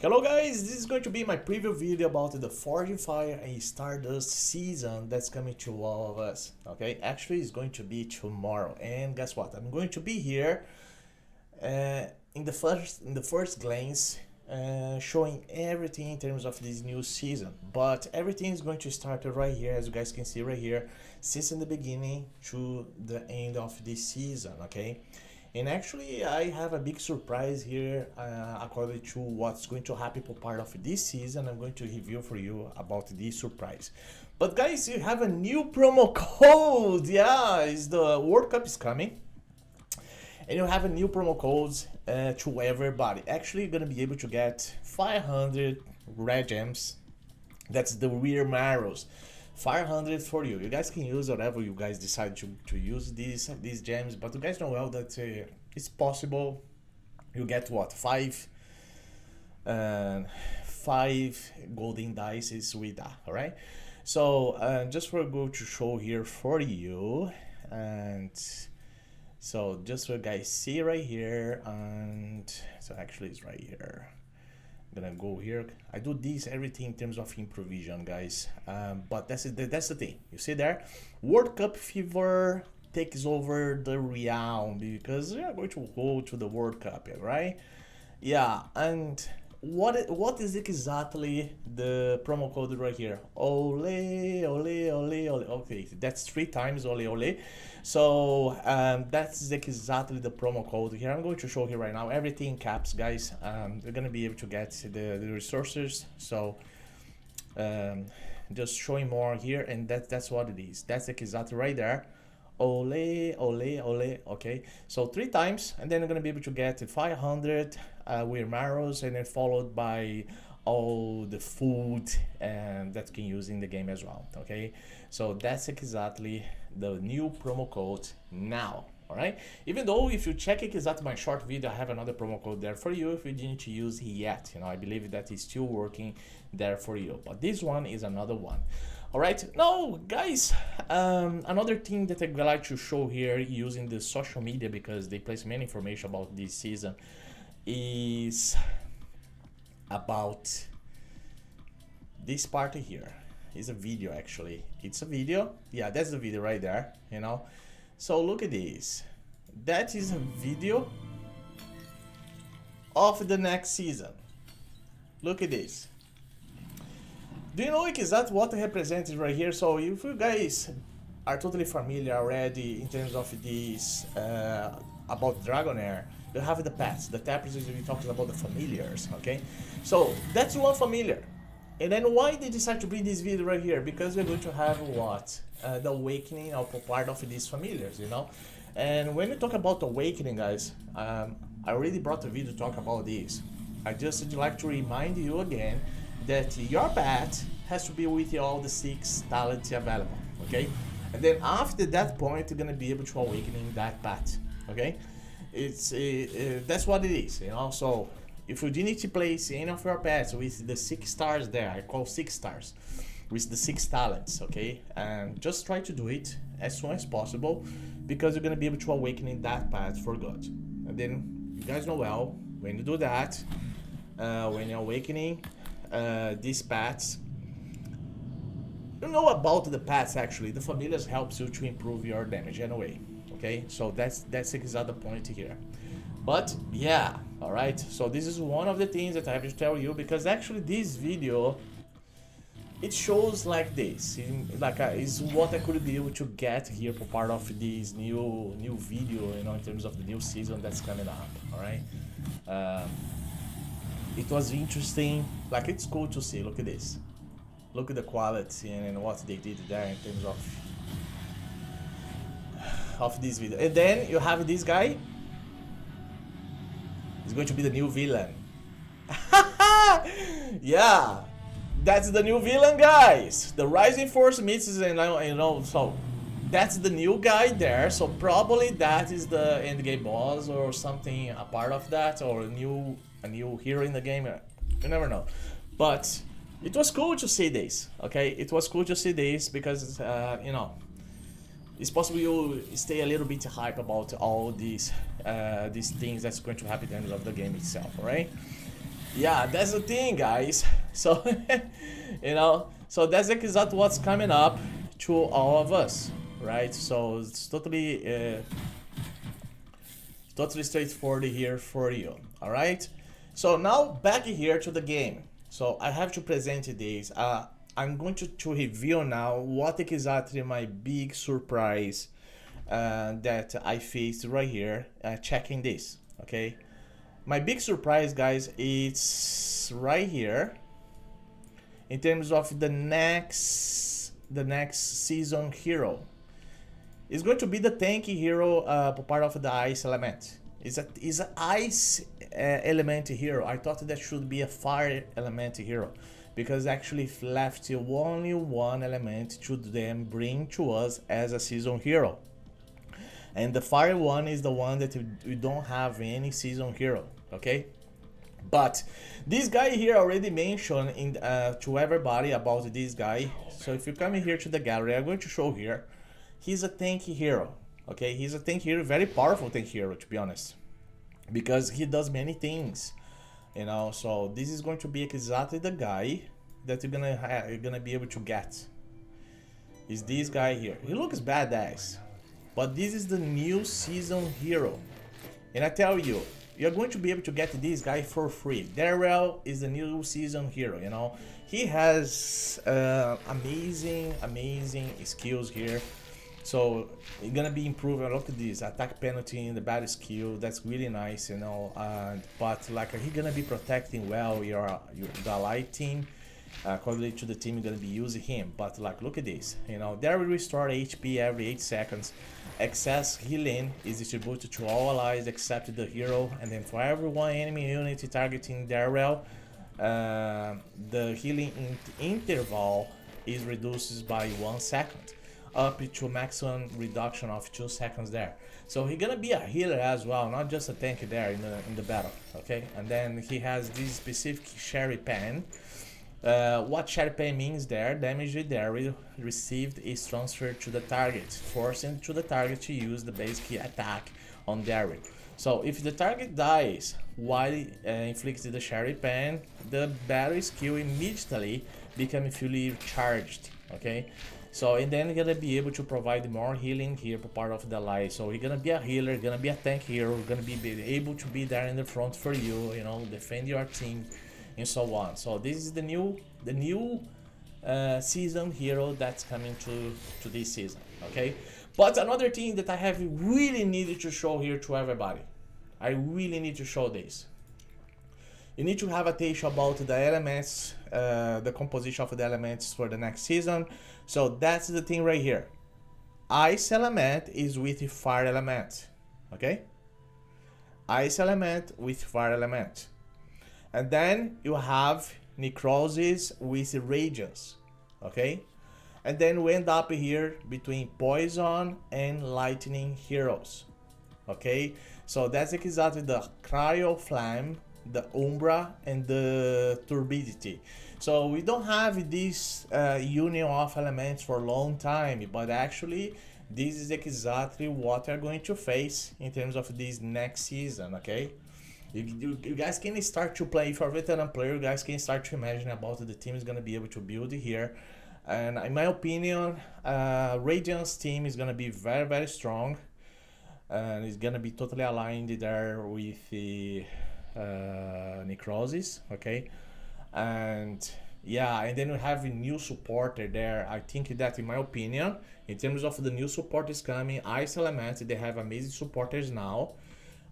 Hello guys, this is going to be my preview video about the ForgeFire and Stardust season that's coming to all of us. Okay, actually it's going to be tomorrow, and guess what? I'm going to be here in the first glance, showing everything in terms of this new season. But everything is going to start right here, as you guys can see right here, since in the beginning to the end of this season. Okay. And actually, I have a big surprise here according to what's going to happen for part of this season. I'm going to review for you about this surprise. But guys, you have a new promo code. Yeah, it's the World Cup is coming. And you have a new promo codes to everybody. Actually, you're going to be able to get 500 red gems. That's the rear marrows. 500 for you. You guys can use whatever you guys decide to use these gems, but you guys know well that it's possible you get what, five golden dice with that. All right, so just for go to show here for you, and so just so you guys see right here, and so actually it's right here. I'm gonna go here. I do this everything in terms of improvisation, guys, but that's the thing. You see there, World Cup fever takes over the realm because we are going to go to the World Cup, right? Yeah, and what is exactly the promo code right here? Ole, ole, ole, ole. Okay, that's 3 times ole, ole. So that's exactly the promo code here. I'm going to show here right now everything in caps, guys. You're gonna be able to get the resources. So just showing more here, and that's what it is. That's exactly right there. Ole, ole, ole. Okay, so 3 times, and then you're gonna be able to get 500 with marrows, and then followed by all the food and that you can use in the game as well. Okay, so that's exactly the new promo code now. All right, even though if you check exactly my short video, I have another promo code there for you if you didn't use yet. You know, I believe that is still working there for you, but this one is another one. All right, now guys, another thing that I'd like to show here using the social media, because they place many information about this season, is about this part here. Is a video, actually. It's a video. Yeah, that's the video right there, you know. So look at this. That is a video of the next season. Look at this. Do you know exactly what represents right here? So if you guys are totally familiar already in terms of this about Dragonheir, you have the pets, the tapestries. We talked about the familiars. Okay, so that's one familiar. And then why they decide to bring this video right here? Because we're going to have what? The awakening of part of these familiars, you know? And when you talk about awakening, guys, I already brought a video to talk about this. I just would like to remind you again that your pet has to be with all the 6 talents available, okay? And then after that point, you're gonna be able to awakening that pet, okay? It's that's what it is, you know? So if you didn't place any of your pets with the 6 stars there, I call 6 stars, with the 6 talents, okay? And just try to do it as soon as possible, because you're gonna be able to awaken that pet for good. And then you guys know well, when you do that, when you're awakening these pets, you know about the pets actually. The familiars helps you to improve your damage anyway, okay? So that's exactly the point here. But yeah, all right, so this is one of the things that I have to tell you, because actually this video, it shows like this, is what I could be able to get here for part of this new video, you know, in terms of the new season that's coming up. All right, it was interesting, like it's cool to see. Look at this, look at the quality and what they did there in terms of this video. And then you have this guy. He's going to be the new villain. Yeah, that's the new villain, guys. The Rising Force meets, and you know, so that's the new guy there. So probably that is the end game boss or something, a part of that, or a new hero in the game. You never know. But it was cool to see this. Okay, it was cool to see this because you know, it's possible you stay a little bit hype about all these things that's going to happen in terms of the game itself, alright? Yeah, that's the thing, guys. So, you know, so that's exactly what's coming up to all of us, right? So it's totally straightforward here for you. All right. So now back here to the game. So I have to present this. I'm going to reveal now what exactly my big surprise that I faced right here checking this. Okay. My big surprise, guys, it's right here in terms of the next season hero. It's going to be the tanky hero, part of the ice element. It's an ice element hero. I thought that should be a fire element hero, because actually left only one element to them bring to us as a season hero. And the fire one is the one that we don't have any season hero, okay? But this guy here already mentioned in to everybody about this guy. So if you come in here to the gallery, I'm going to show here. He's a tanky hero, okay? He's a tank hero, very powerful tank hero, to be honest, because he does many things, you know. So this is going to be exactly the guy that you're gonna be able to get. Is this guy here? He looks badass. But this is the new season hero. And I tell you, you're going to be able to get this guy for free. Darrell is the new season hero, you know. He has amazing skills here. So you're gonna be improving. Look at this attack penalty in the battle skill. That's really nice, you know. But like he's gonna be protecting well the light team. According to the team, you're gonna be using him. But like, look at this. You know, there will restore HP every 8 seconds. Excess healing is distributed to all allies except the hero, and then for every one enemy unit targeting Darrell, the healing interval is reduced by 1 second, up to maximum reduction of 2 seconds there. So he's gonna be a healer as well, not just a tank there in the battle. Okay, and then he has this specific Sherry Pen. What Sherry Pen means there, damage Daryl received is transferred to the target, forcing to the target to use the basic attack on Daryl. So if the target dies while inflicting the Sherry Pen, the battle skill immediately becomes fully charged, okay? So, and then you're gonna be able to provide more healing here for part of the life. So you're gonna be a healer, gonna be a tank hero, gonna be able to be there in the front for you, you know, defend your team, and so on. So this is the new season hero that's coming to this season, okay? But another thing that I have really needed to show here to everybody, I really need to show this. You need to have a taste about the elements, the composition of the elements for the next season. So that's the thing right here. Ice element is with fire element, okay? Ice element with fire element. And then you have necrosis with radiance, okay? And then we end up here between poison and lightning heroes, okay? So that's exactly the cryo flame, the umbra, and the turbidity. So we don't have this union of elements for a long time, but actually this is exactly what we're going to face in terms of this next season, okay? You guys can start to play. If you're a veteran player, you guys can start to imagine about the team is going to be able to build here. And in my opinion, Radiant's team is going to be very strong, and it's going to be totally aligned there with the necrosis, okay? And yeah, and then we have a new supporter there. I think that, in my opinion, in terms of the new supporters coming, Ice Element, they have amazing supporters now,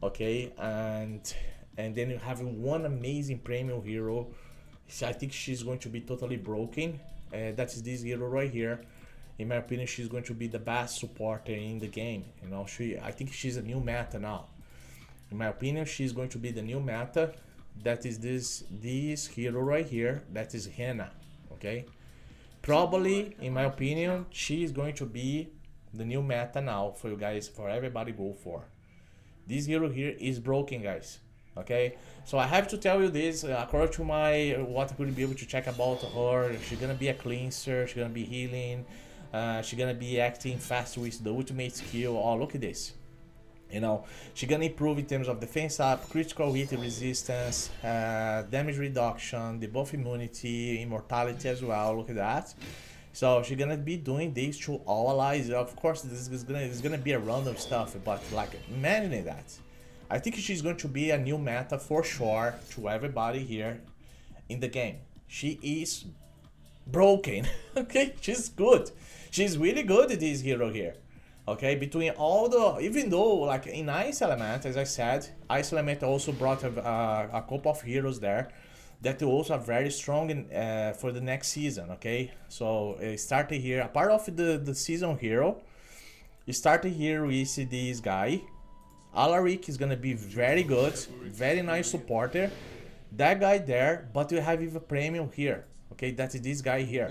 okay? And then you have one amazing premium hero. I think she's going to be totally broken. That is this hero right here. In my opinion, she's going to be the best supporter in the game. You know, I think she's a new meta now. In my opinion, she's going to be the new meta. That is this hero right here. That is Hena, okay? Probably, in my opinion, she is going to be the new meta now for you guys, for everybody go for. This hero here is broken, guys, okay? So I have to tell you this, according to what I could be able to check about her, she's gonna be a cleanser, she's gonna be healing, she's gonna be acting fast with the ultimate skill. Oh, look at this. You know, she's gonna improve in terms of defense up, critical hit resistance, damage reduction, debuff immunity, immortality as well. Look at that. So she's gonna be doing these to all allies. Of course, this is gonna be a random stuff, but like imagine that. I think she's going to be a new meta for sure to everybody here in the game. She is broken. Okay, she's good. She's really good at this hero here. Okay, between all the, even though like in Ice Element, as I said, Ice Element also brought a couple of heroes there that also are very strong in, for the next season. Okay, so started here, a part of the season hero, you started here with this guy. Alaric is gonna be very good, very nice supporter. That guy there, but you have even premium here. Okay, that's this guy here.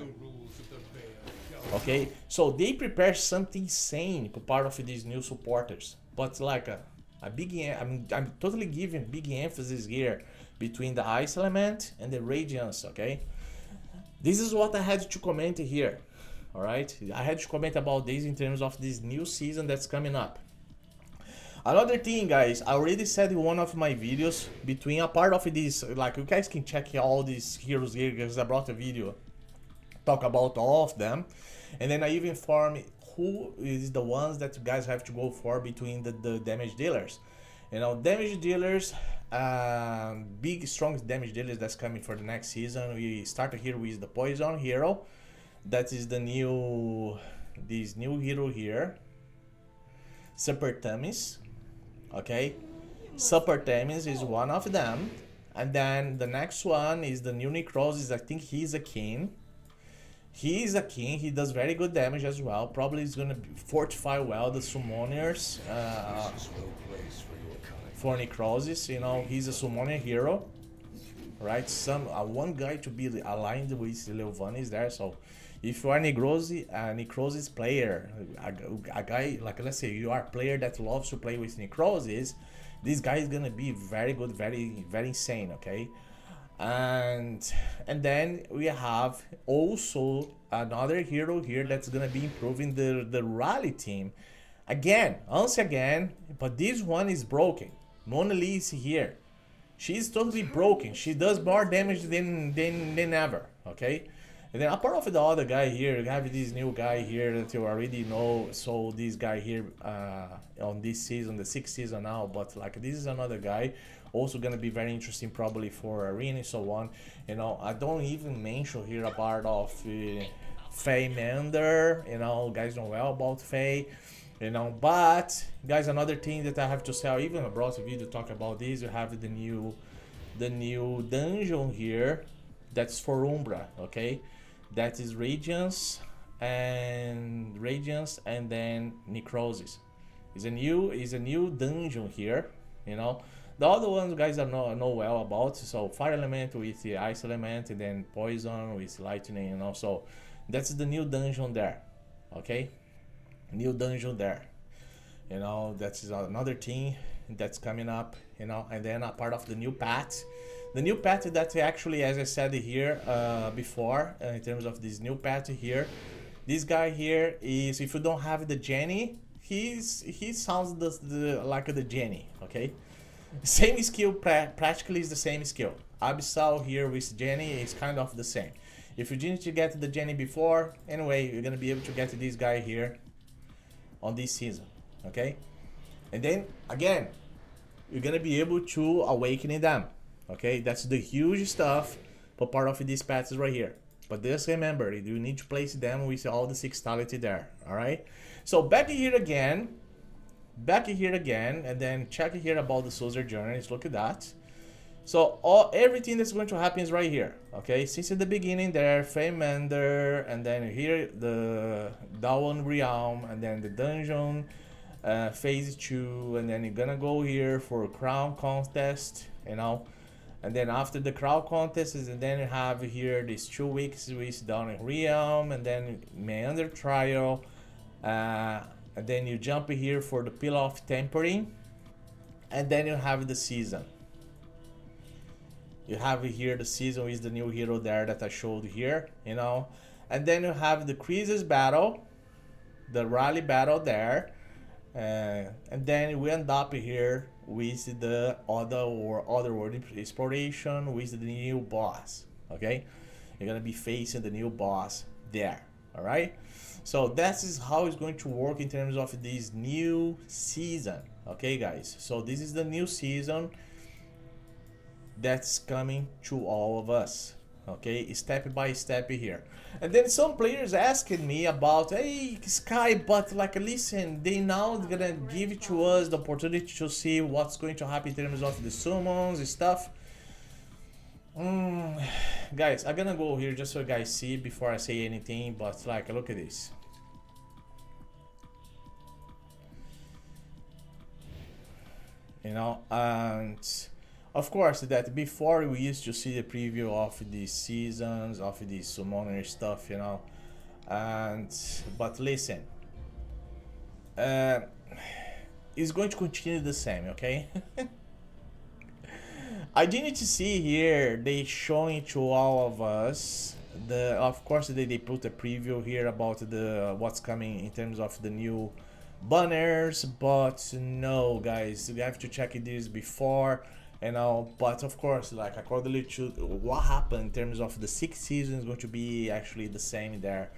Okay, so they prepare something insane for part of these new supporters, but like a big, I'm totally giving big emphasis here between the Ice Element and the Radiance. Okay, this is what I had to comment here. All right, I had to comment about this in terms of this new season that's coming up. Another thing, guys, I already said in one of my videos, between a part of this, like you guys can check all these heroes here because I brought a video talk about all of them, and then I even inform who is the ones that you guys have to go for between the damage dealers. You know, damage dealers, big strong damage dealers that's coming for the next season. We started here with the Poison hero. That is the new, this new hero here, Super Tamis. Okay, Super Tamis is one of them, and then the next one is the new Necrosis. I think he's a king. He is a king. He does very good damage as well. Probably is gonna fortify well the summoners for Necrosis. You know, he's a summoner hero, right? Some one guy to be aligned with Leovan is there. So if you are Necrosis player, a guy like, let's say you are a player that loves to play with Necrosis, this guy is gonna be very good, very insane. Okay, and then we have also another hero here that's gonna be improving the rally team once again, but this one is broken. Mona Lee is here. She's totally broken. She does more damage than ever. Okay. And then apart of the other guy here, you have this new guy here that you already know. So this guy here on this season, the 6th season now, but like this is another guy, also gonna be very interesting probably for arena and so on. You know, I don't even mention here a part of Faye Mander. You know, guys know well about Faye. You know, but guys, another thing that I have to say, I even brought a video to talk about this. You have the new dungeon here. That's for Umbra, okay? That is Radiance and then Necrosis. Is a new dungeon here, you know. The other ones guys are know well about. So Fire Element with the Ice Element, and then Poison with Lightning, you know. So that's the new dungeon there, okay? New dungeon there, you know. That's another thing that's coming up, you know. And then a part of the new path. The new path that actually, as I said here before, in terms of this new path here, this guy here is, if you don't have the Jenny, he sounds like the Jenny, okay? Same skill, practically is the same skill. Abyssal here with Jenny is kind of the same. If you didn't get the Jenny before, anyway, you're gonna be able to get this guy here on this season, okay? And then again, you're gonna be able to awaken them. Okay, that's the huge stuff for part of these paths right here. But just remember, you need to place them with all the 6 tality there. Alright? So back here again, and then check here about the Soldier Journeys. Look at that. So everything that's going to happen is right here. Okay, since at the beginning there, Feymander, and then here the Dawn Realm, and then the dungeon, phase 2, and then you're gonna go here for crown contest, you know. And then after the crowd contest, and then you have here these 2 weeks with Dawn Realm, and then Meander Trial, and then you jump here for the Pillar of Tempering, and then you have the season. You have here the season with the new hero there that I showed here, you know. And then you have the Crisis battle, the rally battle there, And then we end up here with the other world exploration with the new boss. Okay, you're gonna be facing the new boss there. All right, so that is how it's going to work in terms of this new season. Okay, guys, so this is the new season that's coming to all of us. Okay, step by step here. And then some players asking me about, hey Sky, but like listen, they now gonna give to us the opportunity to see what's going to happen in terms of the summons and stuff. Guys, I'm gonna go here just so you guys see before I say anything, but like look at this. You know, and of course that before we used to see the preview of the seasons of the summoner stuff, you know, and but listen, it's going to continue the same, okay? I didn't to see here they showing to all of us the, of course they put a preview here about the what's coming in terms of the new banners, but no guys, you have to check this before, you know. But of course, like according to what happened in terms of the 6th season is going to be actually the same there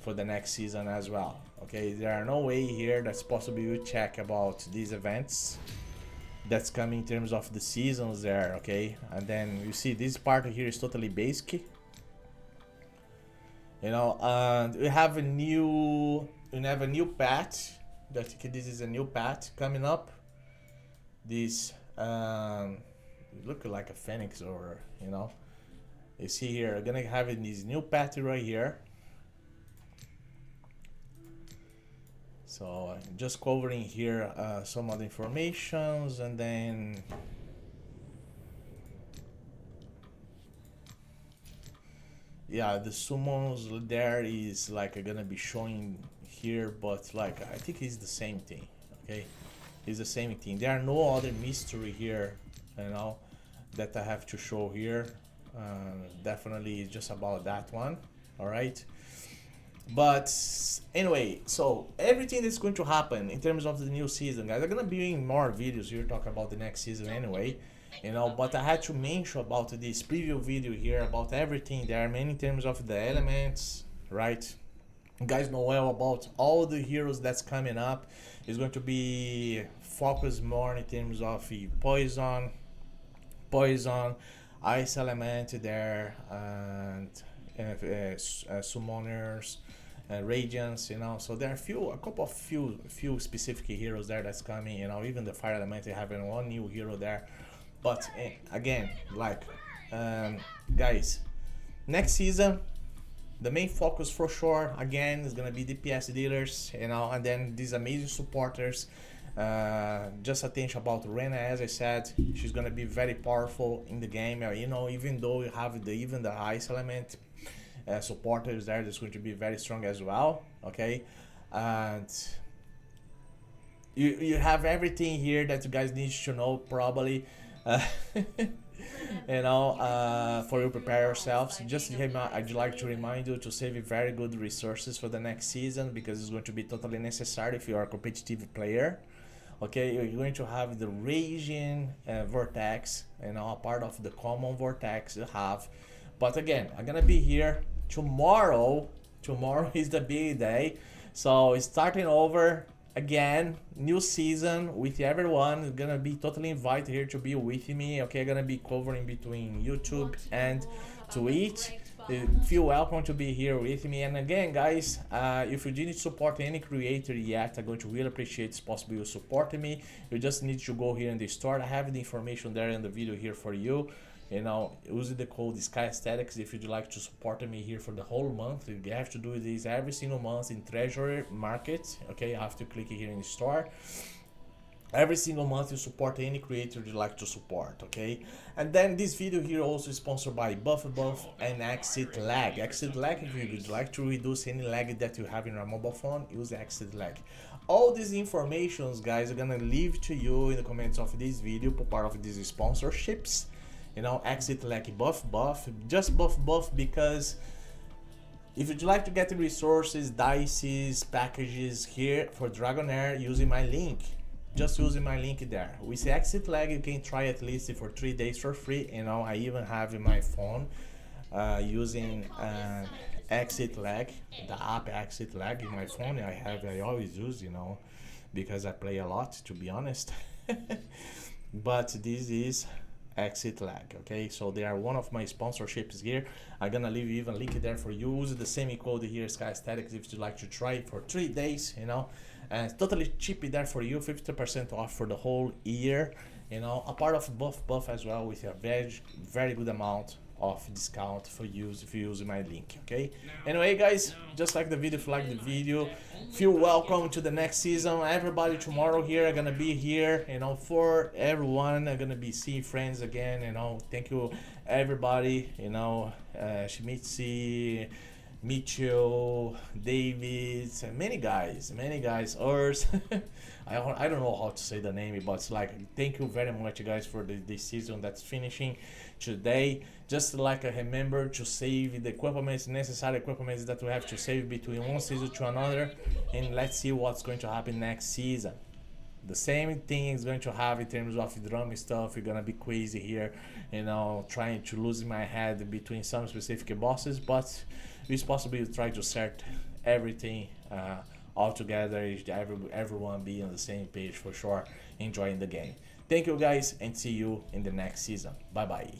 for the next season as well. Okay, there are no way here that's possible you check about these events that's coming in terms of the seasons there. Okay, and then you see this part here is totally basic, you know. And we have a new patch. I think this is a new patch coming up. This look like a phoenix, or you know, you see here I'm gonna have this new patch right here. So just covering here some other informations, and then yeah, the summons there is like gonna be showing here, but like I think it's the same thing. Okay, it's the same thing. There are no other mystery here, you know, that I have to show here. Definitely it's just about that one. All right, but anyway, so everything that's going to happen in terms of the new season, guys, I'm gonna be doing more videos here talking about the next season anyway, you know. But I had to mention about this preview video here about everything there, many in terms of the elements, right? You guys know well about all the heroes that's coming up. Is going to be focused more in terms of poison, ice element there, and summoners, radiance, you know. So there are a couple of few specific heroes there that's coming, you know. Even the fire element, they have one new hero there. But again, like guys, next season the main focus for sure again is gonna be DPS dealers, you know, and then these amazing supporters. Just attention about Rena, as I said, she's gonna be very powerful in the game, you know. Even though you have even the ice element supporters there, that's going to be very strong as well. Okay, and you have everything here that you guys need to know probably. You know, for you prepare yourselves. Just I'd like to remind you to save very good resources for the next season, because it's going to be totally necessary if you are a competitive player. Okay, you're going to have the raging vortex, you know, a part of the common vortex you have. But again, I'm gonna be here tomorrow. Tomorrow is the big day, so it's starting over again, new season with everyone. Gonna be totally invited here to be with me. Okay, gonna be covering between YouTube and Twitch. Feel welcome to be here with me. And again, guys, if you didn't support any creator yet, I'm going to really appreciate it's possible you support me. You just need to go here in the store. I have the information there in the video here for you. You know, use the code Sky Aesthetics if you'd like to support me here for the whole month. You have to do this every single month in Treasury Market. Okay, you have to click here in the store. Every single month you support any creator you'd like to support. Okay, and then this video here also is sponsored by BUFFBUFF and Exit Lag. Exit Lag, if you would like to reduce any lag that you have in your mobile phone, use Exit Lag. All these informations, guys, are gonna leave to you in the comments of this video, part of these sponsorships. You know, Exit Lag, BUFFBUFF, just BUFFBUFF because If you'd like to get the resources, dices, packages here for Dragonheir using my link, just using my link there. With Exit Lag, you can try at least for 3 days for free. You know, I even have in my phone using Exit Lag, the app Exit Lag in my phone. I always use, you know, because I play a lot, to be honest. But this is Exit Lag, okay? So they are one of my sponsorships here. I'm gonna leave you even link there for you. Use the same code here, Sky Aesthetics, if you'd like to try it for 3 days, you know. And it's totally cheap there for you, 50% off for the whole year, you know. A part of BUFFBUFF as well with a very good amount of discount for use if you use my link, okay? Anyway guys, just like the video, if you like the video, feel welcome to the next season. Everybody tomorrow here are gonna be here, you know, for everyone. I'm gonna be seeing friends again, you know. Thank you everybody, you know, Shimichi, Michio, David, many guys, Urs. I don't know how to say the name, but it's like, thank you very much guys for this season that's finishing today. Just like remember to save the equipment, necessary equipment that we have to save between one season to another, and let's see what's going to happen next season. The same thing is going to have in terms of drum stuff. We're gonna be crazy here, you know, trying to lose my head between some specific bosses, but it's possible to try to set everything all together. Everyone be on the same page for sure, enjoying the game. Thank you guys, and see you in the next season. Bye bye.